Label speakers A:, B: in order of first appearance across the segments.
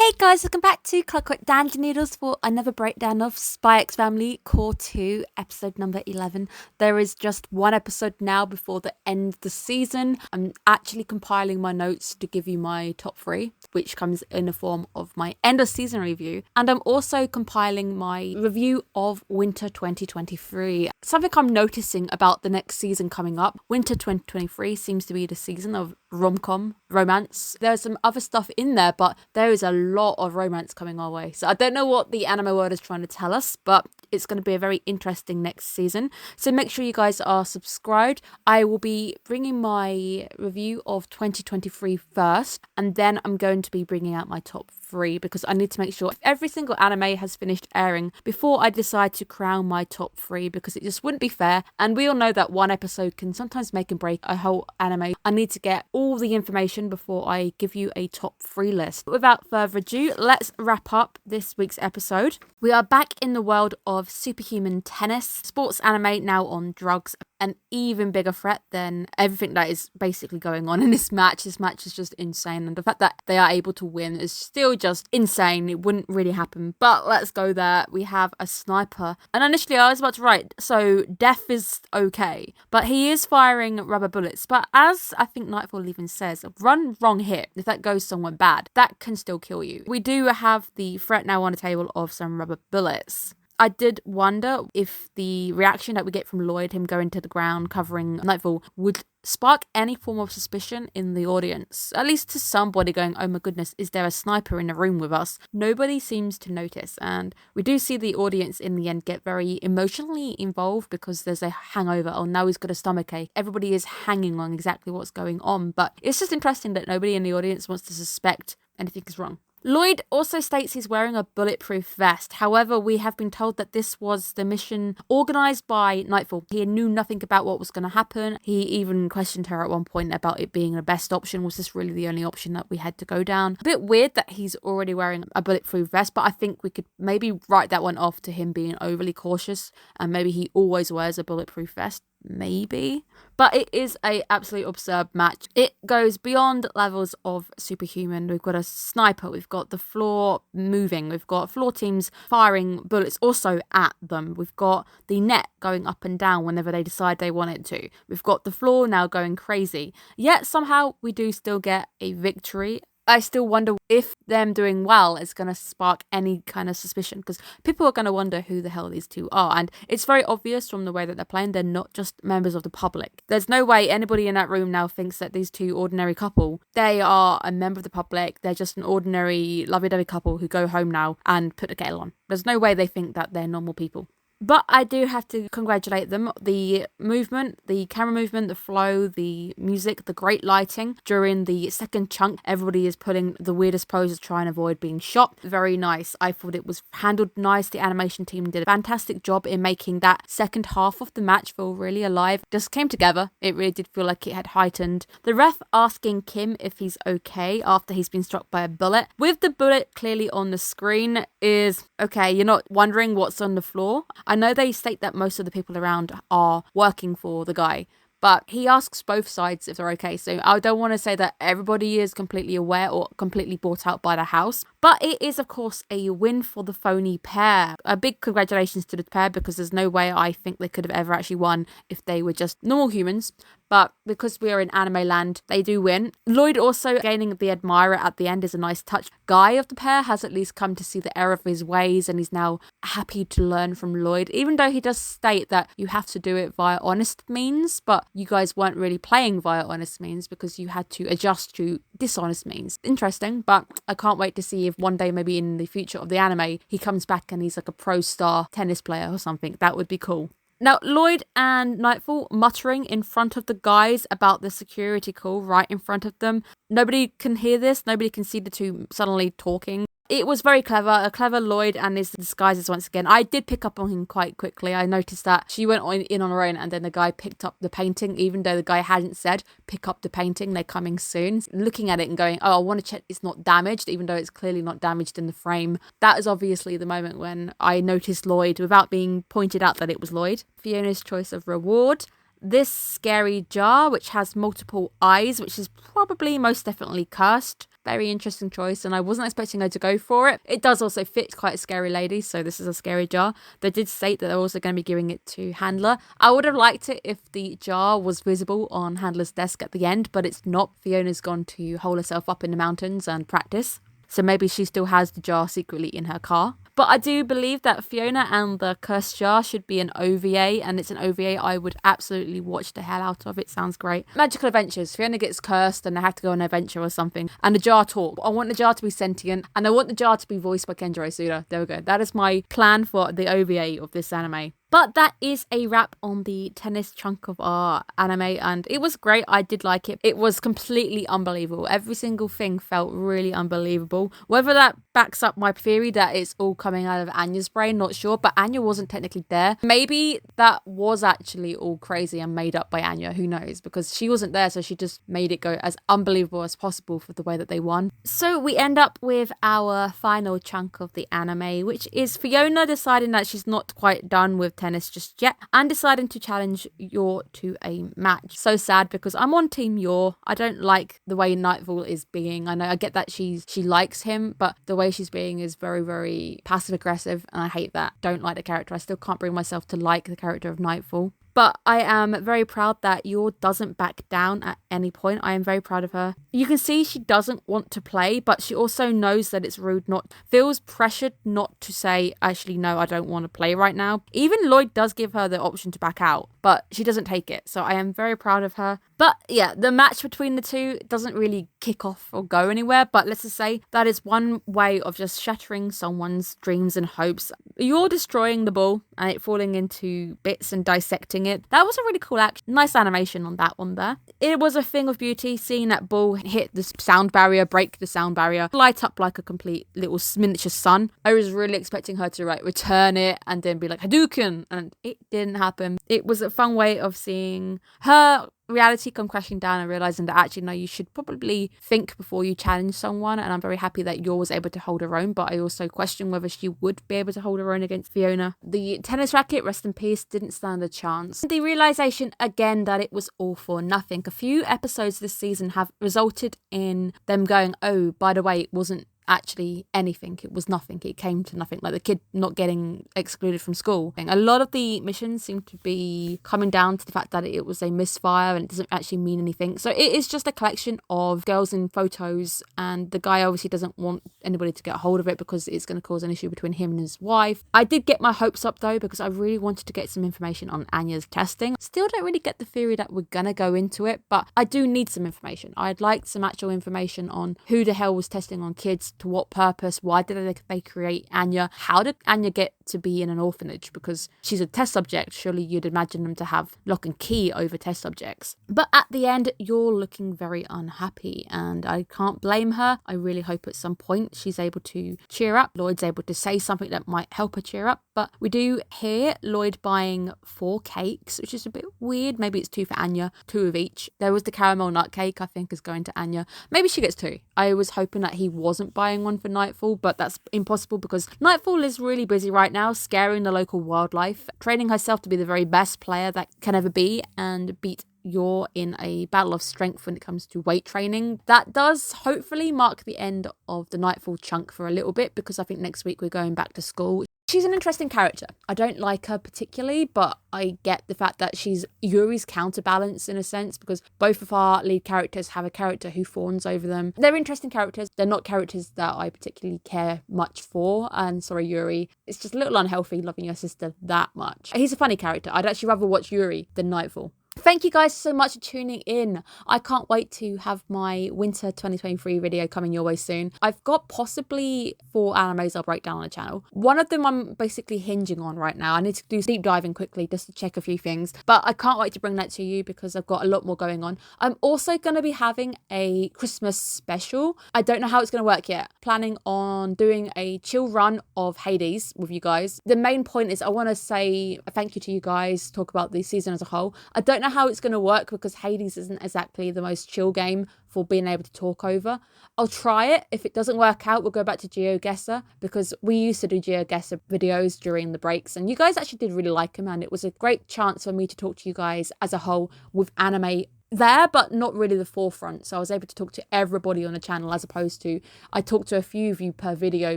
A: Hey guys, welcome back to Clockwork Noodles for another breakdown of Spy X Family Core 2, episode number 11. There is just one episode now before the end of the season. I'm actually compiling my notes to give you my top 3, which comes in the form of my end of season review. And I'm also compiling my review of Winter 2023. Something I'm noticing about the next season coming up, Winter 2023 seems to be the season of rom-com, romance. There's some other stuff in there, but there is a lot of romance coming our way. So I don't know what the anime world is trying to tell us, but it's going to be a very interesting next season. So make sure you guys are subscribed. I will be bringing my review of 2023 first, and then I'm going to be bringing out my top 3 because I need to make sure every single anime has finished airing before I decide to crown my top 3, because it just wouldn't be fair. And we all know that one episode can sometimes make and break a whole anime. I need to get all the information before I give you a top 3 list. Without further ado, let's wrap up this week's episode. We are back in the world of superhuman tennis, sports anime now on drugs, an even bigger threat than everything that is basically going on in this match. This match is just insane, and the fact that they are able to win is still just insane. It wouldn't really happen, but let's go there. We have a sniper, and initially I was about to write, so death is okay, but he is firing rubber bullets. But as I think Nightfall even says, run wrong hit, if that goes somewhere bad, that can still kill you. We do have the threat now on the table of some rubber bullets. I did wonder if the reaction that we get from Lloyd, him going to the ground, covering Nightfall, would spark any form of suspicion in the audience. At least to somebody going, oh my goodness, is there a sniper in the room with us? Nobody seems to notice. And we do see the audience in the end get very emotionally involved because there's a hangover. Oh, now he's got a stomachache. Everybody is hanging on exactly what's going on. But it's just interesting that nobody in the audience wants to suspect anything is wrong. Lloyd also states he's wearing a bulletproof vest. However, we have been told that this was the mission organised by Nightfall. He knew nothing about what was going to happen. He even questioned her at one point about it being the best option. Was this really the only option that we had to go down? A bit weird that he's already wearing a bulletproof vest, but I think we could maybe write that one off to him being overly cautious, and maybe he always wears a bulletproof vest. Maybe, but it is a absolute absurd match. It goes beyond levels of superhuman. We've got a sniper, we've got the floor moving, we've got floor teams firing bullets also at them, we've got the net going up and down whenever they decide they want it to, we've got the floor now going crazy, yet somehow we do still get a victory. I still wonder if them doing well is going to spark any kind of suspicion, because people are going to wonder who the hell these two are. And it's very obvious from the way that they're playing, they're not just members of the public. There's no way anybody in that room now thinks that these two ordinary couple, they are a member of the public. They're just an ordinary lovey-dovey couple who go home now and put a kettle on. There's no way they think that they're normal people. But I do have to congratulate them. The movement, the camera movement, the flow, the music, the great lighting. During the second chunk, everybody is putting the weirdest poses to try and avoid being shot. Very nice. I thought it was handled nice. The animation team did a fantastic job in making that second half of the match feel really alive. Just came together. It really did feel like it had heightened. The ref asking Kim if he's okay after he's been struck by a bullet, with the bullet clearly on the screen, is okay. You're not wondering what's on the floor. I know they state that most of the people around are working for the guy, but he asks both sides if they're okay. So I don't want to say that everybody is completely aware or completely bought out by the house. But it is, of course, a win for the Phony pair. A big congratulations to the pair, because there's no way I think they could have ever actually won if they were just normal humans. But because we are in anime land, they do win. Lloyd also gaining the admirer at the end is a nice touch. Guy of the pair has at least come to see the error of his ways, and he's now happy to learn from Lloyd, even though he does state that you have to do it via honest means, but you guys weren't really playing via honest means because you had to adjust to dishonest means. Interesting, but I can't wait to see if one day, maybe in the future of the anime, he comes back and he's like a pro star tennis player or something. That would be cool. Now, Lloyd and Nightfall muttering in front of the guys about the security call right in front of them. Nobody can hear this. Nobody can see the two suddenly talking. It was very clever, a clever Lloyd and his disguises once again. I did pick up on him quite quickly. I noticed that she went in on her own, and then the guy picked up the painting, even though the guy hadn't said, pick up the painting, they're coming soon. Looking at it and going, oh, I want to check it's not damaged, even though it's clearly not damaged in the frame. That is obviously the moment when I noticed Lloyd without being pointed out that it was Lloyd. Fiona's choice of reward. This scary jar, which has multiple eyes, which is probably most definitely cursed. very interesting choice, and I wasn't expecting her to go for it. It does also fit quite a scary lady, so this is a scary jar. They did state that they're also going to be giving it to Handler. I would have liked it if the jar was visible on Handler's desk at the end, but it's not. Fiona's gone to hole herself up in the mountains and practice. So maybe she still has the jar secretly in her car. But I do believe that Fiona and the Cursed Jar should be an OVA, and it's an OVA I would absolutely watch the hell out of. It sounds great. Magical adventures. Fiona gets cursed and they have to go on an adventure or something. And the jar talk. I want the jar to be sentient, and I want the jar to be voiced by Kenjiro Suda. There we go. That is my plan for the OVA of this anime. But that is a wrap on the tennis chunk of our anime, and it was great. I did like it. It was completely unbelievable. Every single thing felt really unbelievable. Whether that backs up my theory that it's all coming out of Anya's brain, not sure, but Anya wasn't technically there. Maybe that was actually all crazy and made up by Anya, who knows, because she wasn't there, so she just made it go as unbelievable as possible for the way that they won. So we end up with our final chunk of the anime, which is Fiona deciding that she's not quite done with tennis just yet and deciding to challenge Yor to a match. So sad, because I'm on team Yor. I don't like the way Nightfall is being. I get that she likes him, but the way she's being is very, very passive aggressive, and I hate that. Don't like the character. I still can't bring myself to like the character of Nightfall. But I am very proud that Yor doesn't back down at any point. I am very proud of her. You can see she doesn't want to play, but she also knows that it's rude, feels pressured not to say, actually, no, I don't want to play right now. Even Lloyd does give her the option to back out, but she doesn't take it. So I am very proud of her. But yeah, the match between the two doesn't really kick off or go anywhere. But let's just say that is one way of just shattering someone's dreams and hopes. You're destroying the ball and it falling into bits and dissecting it. That was a really cool action. Nice animation on that one there. It was a thing of beauty seeing that ball hit the sound barrier, break the sound barrier, light up like a complete little miniature sun. I was really expecting her to return it and then be like Hadouken, and it didn't happen. It was a fun way of seeing her reality come crashing down and realizing that actually no, you should probably think before you challenge someone. And I'm very happy that Yor was able to hold her own, but I also question whether she would be able to hold her own against Fiona. The tennis racket, rest in peace, didn't stand a chance. The realization again that it was all for nothing. A few episodes this season have resulted in them going, oh, by the way, it wasn't actually anything. It was nothing. It came to nothing. Like the kid not getting excluded from school. A lot of the missions seem to be coming down to the fact that it was a misfire and it doesn't actually mean anything. So it is just a collection of girls in photos, and the guy obviously doesn't want anybody to get a hold of it because it's going to cause an issue between him and his wife. I did get my hopes up though, because I really wanted to get some information on Anya's testing. Still don't really get the theory that we're going to go into it, but I do need some information. I'd like some actual information on who the hell was testing on kids, to what purpose, why did they create Anya, how did Anya get to be in an orphanage, because she's a test subject. Surely you'd imagine them to have lock and key over test subjects. But at the end, you're looking very unhappy, and I can't blame her. I really hope at some point she's able to cheer up. Lloyd's able to say something that might help her cheer up. But we do hear Lloyd buying 4 cakes, which is a bit weird. Maybe it's 2 for Anya, 2 of each. There was the caramel nut cake, I think, is going to Anya. Maybe she gets 2. I was hoping that he wasn't buying one for Nightfall, but that's impossible because Nightfall is really busy right now, scaring the local wildlife, training herself to be the very best player that can ever be, and beat Yor in a battle of strength when it comes to weight training. That does hopefully mark the end of the Nightfall chunk for a little bit, because I think next week we're going back to school. She's an interesting character. I don't like her particularly, but I get the fact that she's Yuri's counterbalance in a sense, because both of our lead characters have a character who fawns over them. They're interesting characters. They're not characters that I particularly care much for. And sorry, Yuri, it's just a little unhealthy loving your sister that much. He's a funny character. I'd actually rather watch Yuri than Nightfall. Thank you guys so much for tuning in. I can't wait to have my winter 2023 video coming your way soon. I've got possibly 4 animes I'll break down on the channel. One of them I'm basically hinging on right now. I need to do deep diving quickly just to check a few things. But I can't wait to bring that to you because I've got a lot more going on. I'm also going to be having a Christmas special. I don't know how it's going to work yet. Planning on doing a chill run of Hades with you guys. The main point is I want to say a thank you to you guys, talk about the season as a whole. I don't know how it's going to work because Hades isn't exactly the most chill game for being able to talk over. I'll try it. If it doesn't work out, we'll go back to GeoGuessr, because we used to do GeoGuessr videos during the breaks and you guys actually did really like them, and it was a great chance for me to talk to you guys as a whole with anime there, but not really the forefront. So I was able to talk to everybody on the channel, as opposed to I talk to a few of you per video,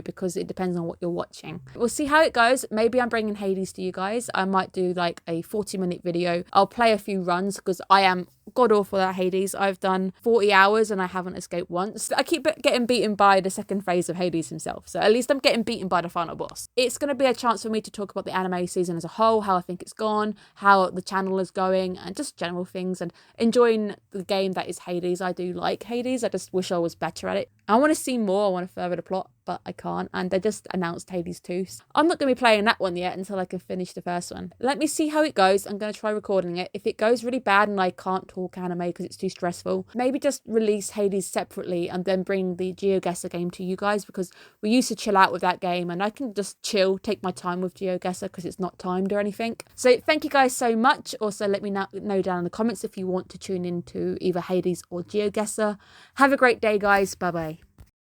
A: because it depends on what you're watching. We'll see how it goes. Maybe I'm bringing Hades to you guys. I might do like a 40-minute video. I'll play a few runs because I am god awful at Hades. I've done 40 hours and I haven't escaped once. I keep getting beaten by the second phase of Hades himself. So at least I'm getting beaten by the final boss. It's going to be a chance for me to talk about the anime season as a whole, how I think it's gone, how the channel is going, and just general things, and enjoying the game that is Hades. I do like Hades. I just wish I was better at it. I want to see more. I want to further the plot, but I can't. And they just announced Hades 2. So I'm not going to be playing that one yet until I can finish the first one. Let me see how it goes. I'm going to try recording it. If it goes really bad and I can't talk anime because it's too stressful, maybe just release Hades separately and then bring the GeoGuessr game to you guys, because we used to chill out with that game and I can just chill, take my time with GeoGuessr because it's not timed or anything. So thank you guys so much. Also, let me know down in the comments if you want to tune into either Hades or GeoGuessr. Have a great day, guys. Bye bye.